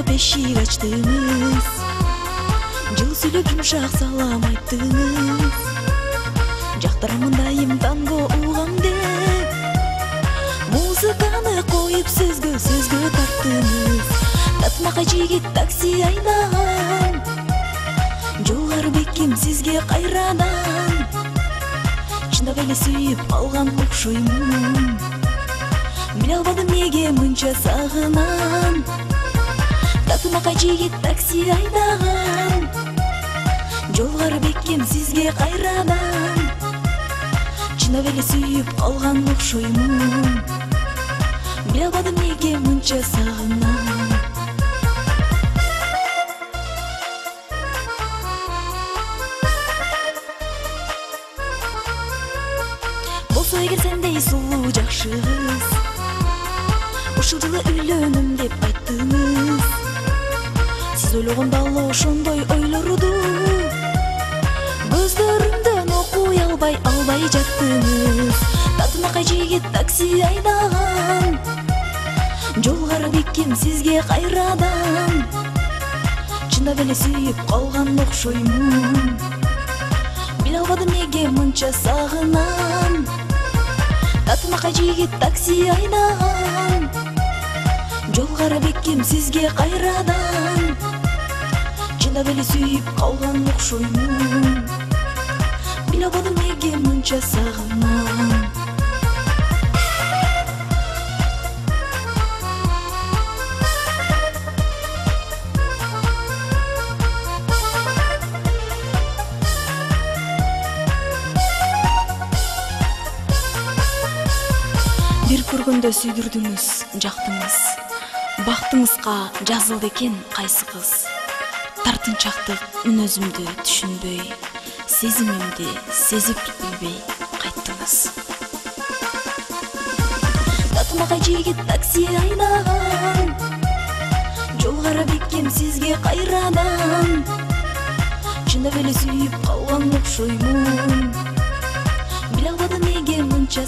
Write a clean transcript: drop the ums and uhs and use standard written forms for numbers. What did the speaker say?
токтоп эшик ачтыңыз, жыл сүйлөп жумшак салам айттыңыз. Жактырамын дайым танго угам деп, музыканы коюп сөзгө тарттыңыз. Татмакай жигит такси айдаган, жолгар бекем сизге кайрадан. Чындап эле сүйүп алган окшоймун, биле албадым неге мынча сагынам. Татмакай жигит такси айдаган, жолгар бекем сизге кайрадан. Чындап эле сүйүп алган окшоймун, биле албадым неге мынча сагынам. Болсо эгер сендей сулуу жакшы кыз, ушул жылы үйлөнөм деп айттыңыз. Сиз ойлогондо дал ошондой ойлорду көздөрүмдөн окуй албай жаттыңыз. Татмакай жигит такси айдаган, жолгар бекем сизге кайрадан. Чындап эле сүйүп калган окшоймун, биле албадым неге мынча сагынам. Татмакай жигит такси айдаган, жолгар бекем сизге кайрадан. Чындап эле сүйүп калган окшоймун, биле албадым неге мынча сагынам. Бир көргөндө сүйдүрдүңүз, жактыңыз, бактыңызга жазылды экен кайсы кыз. Тартынчактык мүнөзүмдү түшүнбөй, сезимимди сезип билбей кайттыңыз. Татмакай жигит такси айдаган, жолгар бекем сизге кайрадан. Чындап эле сүйүп калган окшоймун, биле албадым неге мынча